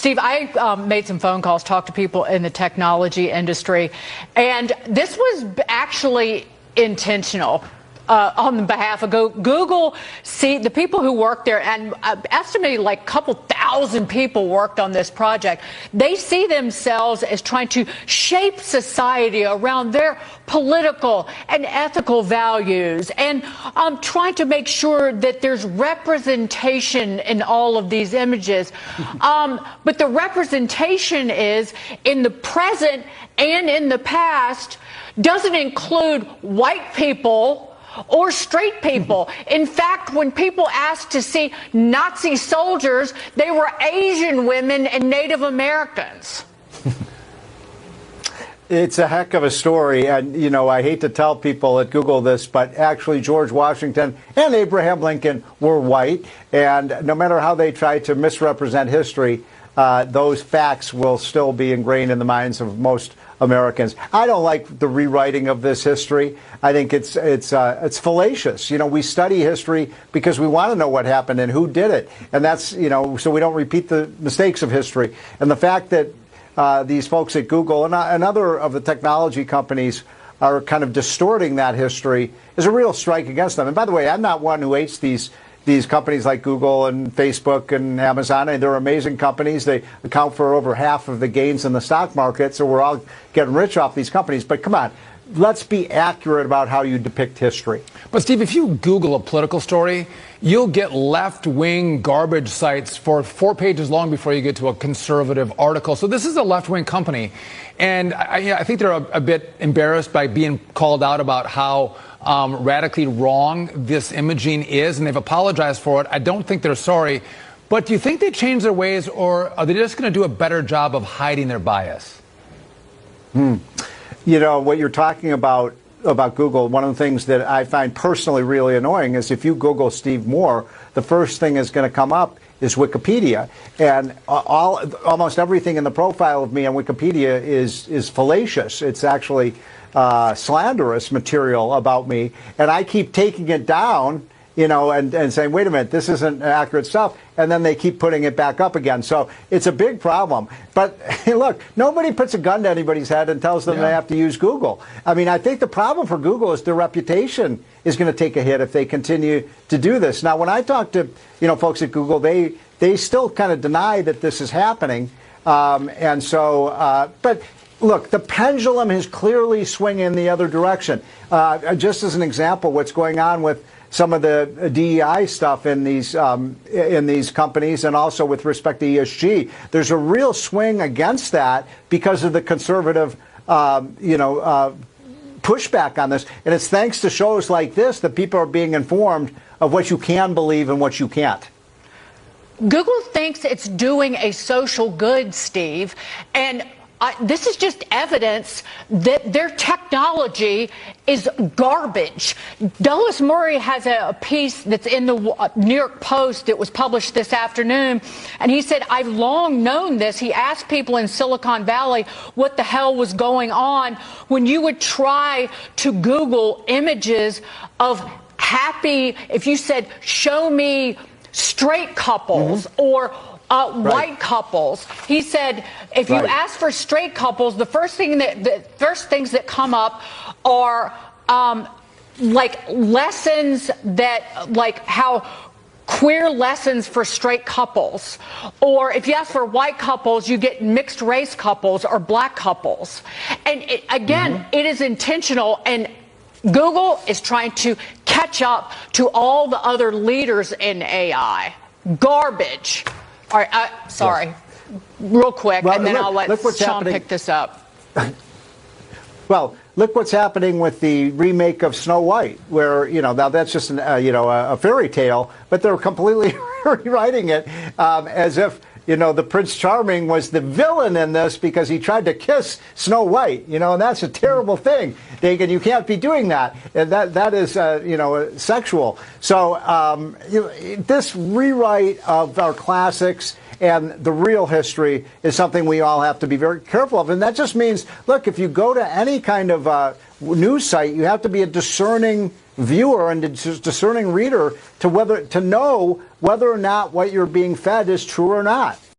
Steve, I made some phone calls, talked to people in the technology industry, and this was actually intentional. On behalf of Google, see the people who work there, and estimated like a couple thousand people worked on this project. They see themselves as trying to shape society around their political and ethical values, and trying to make sure that there's representation in all of these images. But the representation is in the present and in the past doesn't include white people or straight people. In fact, when people asked to see Nazi soldiers, they were Asian women and Native Americans. It's a heck of a story, and you know, I hate to tell people at Google this, but actually George Washington and Abraham Lincoln were white, and no matter how they try to misrepresent history, those facts will still be ingrained in the minds of most Americans. I don't like the rewriting of this history. I think it's fallacious. You know, we study history because we want to know what happened and who did it, and that's, you know, so we don't repeat the mistakes of history. And the fact that these folks at Google and other of the technology companies are kind of distorting that history is a real strike against them. And by the way, I'm not one who hates these companies like Google and Facebook and Amazon. And they're amazing companies. They account for over half of the gains in the stock market. So we're all getting rich off these companies. But come on, let's be accurate about how you depict history. But Steve, if you Google a political story, you'll get left-wing garbage sites for 4 pages long before you get to a conservative article. So this is a left-wing company. And I think they're a bit embarrassed by being called out about how radically wrong this imaging is, and they've apologized for it. I don't think they're sorry. But do you think they changed their ways, or are they just going to do a better job of hiding their bias? You know, what you're talking about Google, one of the things that I find personally really annoying is if you Google Steve Moore, the first thing that's going to come up is Wikipedia. And almost everything in the profile of me on Wikipedia is fallacious. It's actually slanderous material about me. And I keep taking it down, you know, and saying, wait a minute, this isn't accurate stuff. And then they keep putting it back up again. So it's a big problem. But hey, look, nobody puts a gun to anybody's head and tells them they have to use Google. I mean, I think the problem for Google is their reputation is going to take a hit if they continue to do this. Now, when I talk to, you know, folks at Google, they still kind of deny that this is happening. And so, but look, the pendulum is clearly swinging the other direction. Just as an example, what's going on with some of the DEI stuff in these companies, and also with respect to ESG, there's a real swing against that because of the conservative, pushback on this. And it's thanks to shows like this that people are being informed of what you can believe and what you can't. Google thinks it's doing a social good, Steve, and this is just evidence that their technology is garbage. Dulles Murray has a piece that's in the New York Post that was published this afternoon, and he said, I've long known this. He asked people in Silicon Valley what the hell was going on when you would try to Google images of happy, if you said, show me straight couples or white couples. He said, if you ask for straight couples, the first things that come up are like lessons that, like how queer lessons for straight couples. Or if you ask for white couples, you get mixed race couples or black couples. And again, it is intentional, and Google is trying to catch up to all the other leaders in AI. Garbage. All right, sorry, real quick, and then I'll let Sean pick this up. Well, look what's happening with the remake of Snow White, where, you know, now that's just a fairy tale, but they're completely rewriting it as if, you know, the Prince Charming was the villain in this because he tried to kiss Snow White, you know, and that's a terrible thing. You can't be doing that. And that is, sexual. So this rewrite of our classics and the real history is something we all have to be very careful of. And that just means, look, if you go to any kind of news site, you have to be a discerning viewer and a discerning reader to know whether or not what you're being fed is true or not.